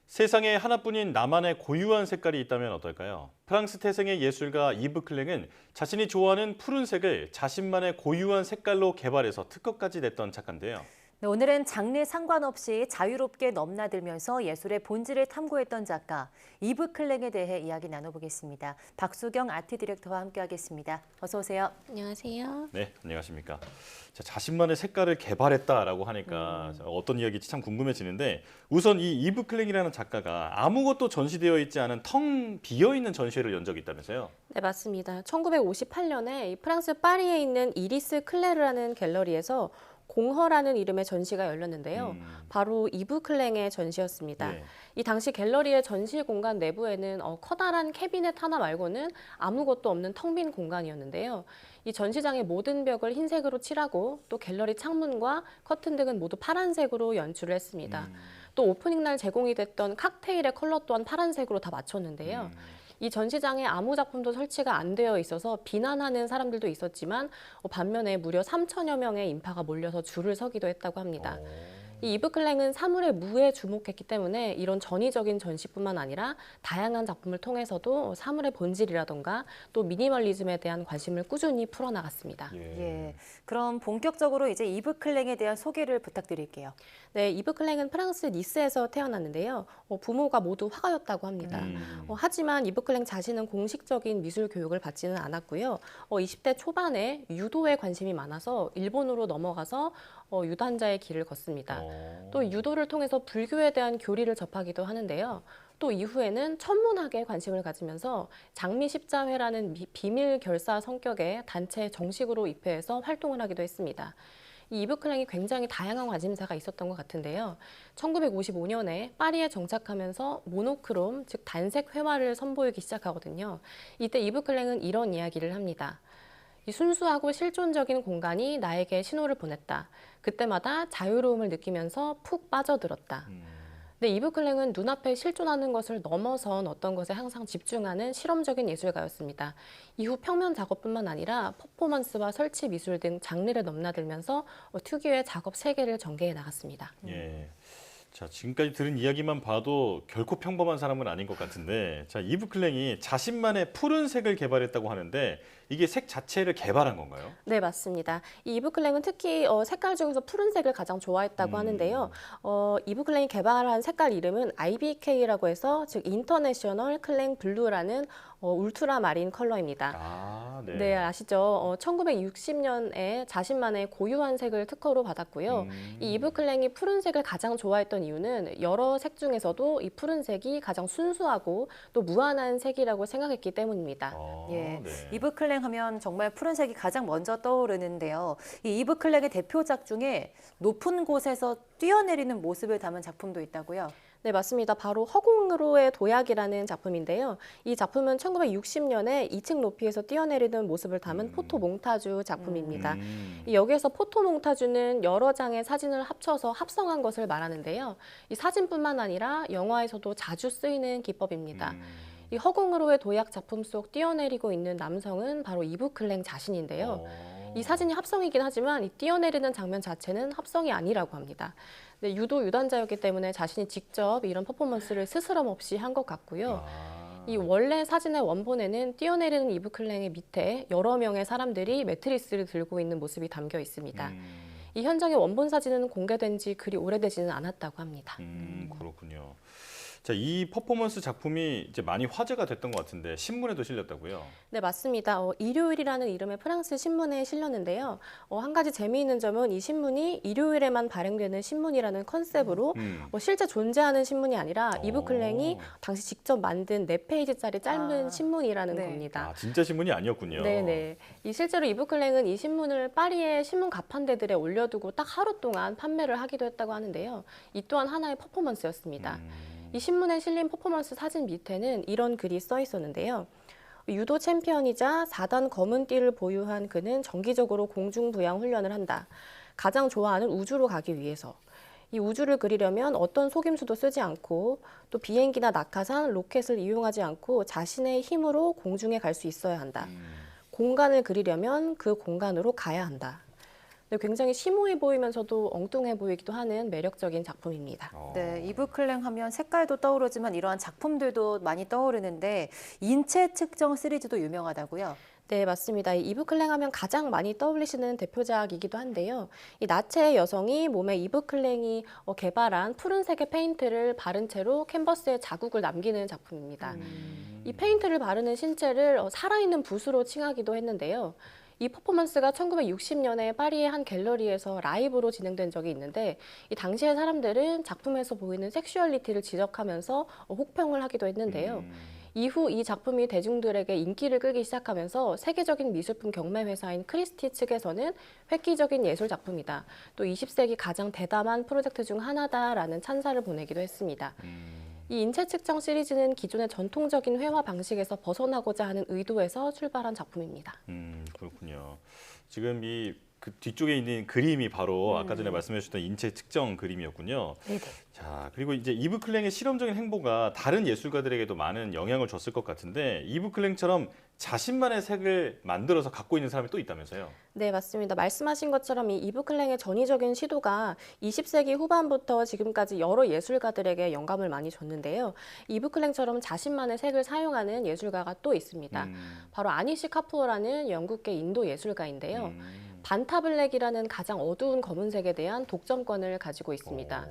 세상에 하나뿐인 나만의 고유한 색깔이 있다면 어떨까요? 프랑스 태생의 예술가 이브 클랭은 자신이 좋아하는 푸른색을 자신만의 고유한 색깔로 개발해서 특허까지 냈던 작가인데요. 네, 오늘은 장르 상관없이 자유롭게 넘나들면서 예술의 본질을 탐구했던 작가 이브 클랭에 대해 이야기 나눠보겠습니다. 박수경 아트 디렉터와 함께하겠습니다. 어서 오세요. 안녕하세요. 네, 안녕하십니까. 자, 자신만의 색깔을 개발했다라고 하니까 어떤 이야기인지 참 궁금해지는데 우선 이 이브 클랭이라는 작가가 아무것도 전시되어 있지 않은 텅 비어있는 전시회를 연 적이 있다면서요? 네, 맞습니다. 1958년에 프랑스 파리에 있는 이리스 클레르라는 갤러리에서 공허라는 이름의 전시가 열렸는데요. 바로 이브 클랭의 전시였습니다. 예. 이 당시 갤러리의 전시 공간 내부에는 커다란 캐비넷 하나 말고는 아무것도 없는 텅 빈 공간이었는데요. 이 전시장의 모든 벽을 흰색으로 칠하고 또 갤러리 창문과 커튼 등은 모두 파란색으로 연출을 했습니다. 또 오프닝 날 제공이 됐던 칵테일의 컬러 또한 파란색으로 다 맞췄는데요. 이 전시장에 아무 작품도 설치가 안 되어 있어서 비난하는 사람들도 있었지만 반면에 무려 3천여 명의 인파가 몰려서 줄을 서기도 했다고 합니다. 이 이브 클랭은 사물의 무에 주목했기 때문에 이런 전위적인 전시뿐만 아니라 다양한 작품을 통해서도 사물의 본질이라던가 또 미니멀리즘에 대한 관심을 꾸준히 풀어나갔습니다. 예, 그럼 본격적으로 이제 이브 클랭에 대한 소개를 부탁드릴게요. 네, 이브 클랭은 프랑스 니스에서 태어났는데요. 부모가 모두 화가였다고 합니다. 하지만 이브 클랭 자신은 공식적인 미술 교육을 받지는 않았고요. 20대 초반에 유도에 관심이 많아서 일본으로 넘어가서 유단자의 길을 걷습니다. 또 유도를 통해서 불교에 대한 교리를 접하기도 하는데요. 또 이후에는 천문학에 관심을 가지면서 장미 십자회라는 비밀 결사 성격의 단체에 정식으로 입회해서 활동을 하기도 했습니다. 이 이브 클랭이 굉장히 다양한 관심사가 있었던 것 같은데요. 1955년에 파리에 정착하면서 모노크롬, 즉 단색 회화를 선보이기 시작하거든요. 이때 이브 클랭은 이런 이야기를 합니다. 이 순수하고 실존적인 공간이 나에게 신호를 보냈다. 그때마다 자유로움을 느끼면서 푹 빠져들었다. 네, 이브 클랭은 눈앞에 실존하는 것을 넘어선 어떤 것에 항상 집중하는 실험적인 예술가였습니다. 이후 평면 작업뿐만 아니라 퍼포먼스와 설치 미술 등 장르를 넘나들면서 특유의 작업 세계를 전개해 나갔습니다. 예. 자, 지금까지 들은 이야기만 봐도 결코 평범한 사람은 아닌 것 같은데, 자, 이브 클랭이 자신만의 푸른색을 개발했다고 하는데 이게 색 자체를 개발한 건가요? 네, 맞습니다. 이 이브 클랭은 특히 색깔 중에서 푸른색을 가장 좋아했다고 하는데요. 이브 클랭이 개발한 색깔 이름은 IBK라고 해서 즉 인터내셔널 클랭 블루라는 울트라 마린 컬러입니다. 아, 네. 네, 아시죠? 1960년에 자신만의 고유한 색을 특허로 받았고요. 이 이브 클랭이 푸른색을 가장 좋아했던 이유는 여러 색 중에서도 이 푸른색이 가장 순수하고 또 무한한 색이라고 생각했기 때문입니다. 예, 네. 이브 클랭 하면 정말 푸른색이 가장 먼저 떠오르는데요. 이 이브 클랭의 대표작 중에 높은 곳에서 뛰어내리는 모습을 담은 작품도 있다고요. 네, 맞습니다. 바로 허공으로의 도약이라는 작품인데요. 이 작품은 1960년에 2층 높이에서 뛰어내리는 모습을 담은 포토몽타주 작품입니다. 여기에서 포토몽타주는 여러 장의 사진을 합쳐서 합성한 것을 말하는데요. 이 사진뿐만 아니라 영화에서도 자주 쓰이는 기법입니다. 이 허공으로의 도약 작품 속 뛰어내리고 있는 남성은 바로 이브 클랭 자신인데요. 이 사진이 합성이긴 하지만 이 뛰어내리는 장면 자체는 합성이 아니라고 합니다. 네, 유도 유단자였기 때문에 자신이 직접 이런 퍼포먼스를 스스럼 없이 한 것 같고요. 이 원래 사진의 원본에는 뛰어내리는 이브 클랭의 밑에 여러 명의 사람들이 매트리스를 들고 있는 모습이 담겨 있습니다. 이 현장의 원본 사진은 공개된 지 그리 오래되지는 않았다고 합니다. 그렇군요. 자, 이 퍼포먼스 작품이 이제 많이 화제가 됐던 것 같은데 신문에도 실렸다고요? 네, 맞습니다. 일요일이라는 이름의 프랑스 신문에 실렸는데요. 한 가지 재미있는 점은 이 신문이 일요일에만 발행되는 신문이라는 컨셉으로 실제 존재하는 신문이 아니라 이브 클랭이 당시 직접 만든 4페이지짜리 짧은 신문이라는 네. 겁니다. 아, 진짜 신문이 아니었군요. 네네. 이 실제로 이브 클랭은 이 신문을 파리의 신문 가판대들에 올려두고 딱 하루 동안 판매를 하기도 했다고 하는데요. 이 또한 하나의 퍼포먼스였습니다. 이 신문에 실린 퍼포먼스 사진 밑에는 이런 글이 써 있었는데요. 유도 챔피언이자 4단 검은 띠를 보유한 그는 정기적으로 공중부양 훈련을 한다. 가장 좋아하는 우주로 가기 위해서. 이 우주를 그리려면 어떤 속임수도 쓰지 않고 또 비행기나 낙하산, 로켓을 이용하지 않고 자신의 힘으로 공중에 갈 수 있어야 한다. 공간을 그리려면 그 공간으로 가야 한다. 네, 굉장히 심오해 보이면서도 엉뚱해 보이기도 하는 매력적인 작품입니다. 네, 이브클랭 하면 색깔도 떠오르지만 이러한 작품들도 많이 떠오르는데 인체 측정 시리즈도 유명하다고요? 네, 맞습니다. 이 이브클랭 하면 가장 많이 떠올리시는 대표작이기도 한데요. 이 나체의 여성이 몸에 이브클랭이 개발한 푸른색의 페인트를 바른 채로 캔버스에 자국을 남기는 작품입니다. 이 페인트를 바르는 신체를 살아있는 붓으로 칭하기도 했는데요. 이 퍼포먼스가 1960년에 파리의 한 갤러리에서 라이브로 진행된 적이 있는데 이 당시의 사람들은 작품에서 보이는 섹슈얼리티를 지적하면서 혹평을 하기도 했는데요. 이후 이 작품이 대중들에게 인기를 끌기 시작하면서 세계적인 미술품 경매 회사인 크리스티 측에서는 획기적인 예술 작품이다. 또 20세기 가장 대담한 프로젝트 중 하나다라는 찬사를 보내기도 했습니다. 이 인체 측정 시리즈는 기존의 전통적인 회화 방식에서 벗어나고자 하는 의도에서 출발한 작품입니다. 그렇군요. 지금 그 뒤쪽에 있는 그림이 바로 아까 전에 말씀해 주셨던 인체 측정 그림이었군요. 네네. 자, 그리고 이제 이브 클랭의 실험적인 행보가 다른 예술가들에게도 많은 영향을 줬을 것 같은데 이브 클랭처럼 자신만의 색을 만들어서 갖고 있는 사람이 또 있다면서요? 네, 맞습니다. 말씀하신 것처럼 이 이브 클랭의 전위적인 시도가 20세기 후반부터 지금까지 여러 예술가들에게 영감을 많이 줬는데요. 이브 클랭처럼 자신만의 색을 사용하는 예술가가 또 있습니다. 바로 아니시 카푸어라는 영국계 인도 예술가인데요. 반타블랙이라는 가장 어두운 검은색에 대한 독점권을 가지고 있습니다.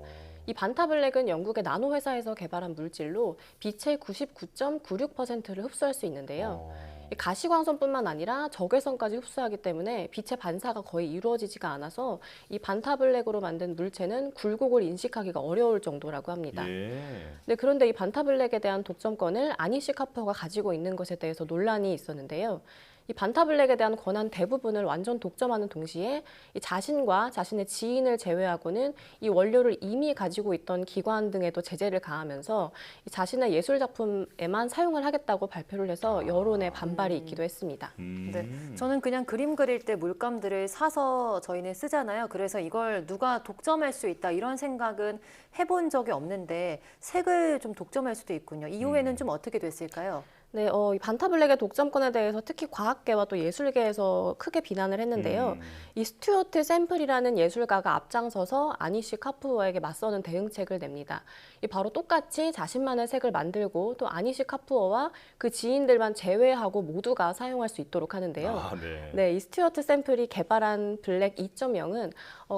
이 반타블랙은 영국의 나노 회사에서 개발한 물질로 빛의 99.96%를 흡수할 수 있는데요. 이 가시광선뿐만 아니라 적외선까지 흡수하기 때문에 빛의 반사가 거의 이루어지지가 않아서 이 반타블랙으로 만든 물체는 굴곡을 인식하기가 어려울 정도라고 합니다. 예. 네, 그런데 이 반타블랙에 대한 독점권을 아니시 카퍼가 가지고 있는 것에 대해서 논란이 있었는데요. 이 반타블랙에 대한 권한 대부분을 완전 독점하는 동시에 이 자신과 자신의 지인을 제외하고는 이 원료를 이미 가지고 있던 기관 등에도 제재를 가하면서 이 자신의 예술 작품에만 사용을 하겠다고 발표를 해서 여론의 반발이 있기도 했습니다. 네, 저는 그냥 그림 그릴 때 물감들을 사서 저희는 쓰잖아요. 그래서 이걸 누가 독점할 수 있다 이런 생각은 해본 적이 없는데 색을 좀 독점할 수도 있군요. 이후에는 좀 어떻게 됐을까요? 네, 이 반타블랙의 독점권에 대해서 특히 과학계와 또 예술계에서 크게 비난을 했는데요. 이 스튜어트 샘플이라는 예술가가 앞장서서 아니시 카푸어에게 맞서는 대응책을 냅니다. 이 바로 똑같이 자신만의 색을 만들고 또 아니시 카푸어와 그 지인들만 제외하고 모두가 사용할 수 있도록 하는데요. 아, 네. 네, 이 스튜어트 샘플이 개발한 블랙 2.0은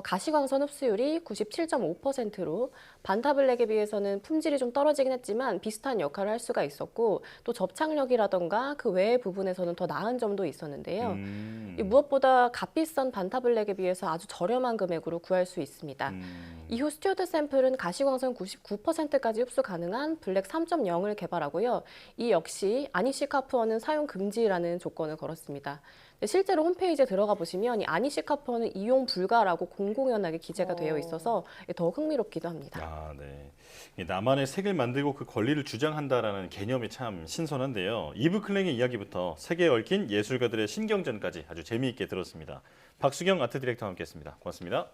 가시광선 흡수율이 97.5%로 반타블랙에 비해서는 품질이 좀 떨어지긴 했지만 비슷한 역할을 할 수가 있었고 또 접착력이라던가 그 외의 부분에서는 더 나은 점도 있었는데요. 이 무엇보다 값비싼 반타블랙에 비해서 아주 저렴한 금액으로 구할 수 있습니다. 이후 스튜어트 샘플은 가시광선 99%까지 흡수 가능한 블랙 3.0을 개발하고요. 이 역시 아니시 카푸어는 사용 금지라는 조건을 걸었습니다. 실제로 홈페이지에 들어가 보시면 이 아니시 카푸어는 이용 불가라고 공공연하게 기재가 되어 있어서 더 흥미롭기도 합니다. 아, 네. 나만의 색을 만들고 그 권리를 주장한다라는 개념이 참 신선한데요. 이브 클랭의 이야기부터 색에 얽힌 예술가들의 신경전까지 아주 재미있게 들었습니다. 박수경 아트 디렉터와 함께했습니다. 고맙습니다.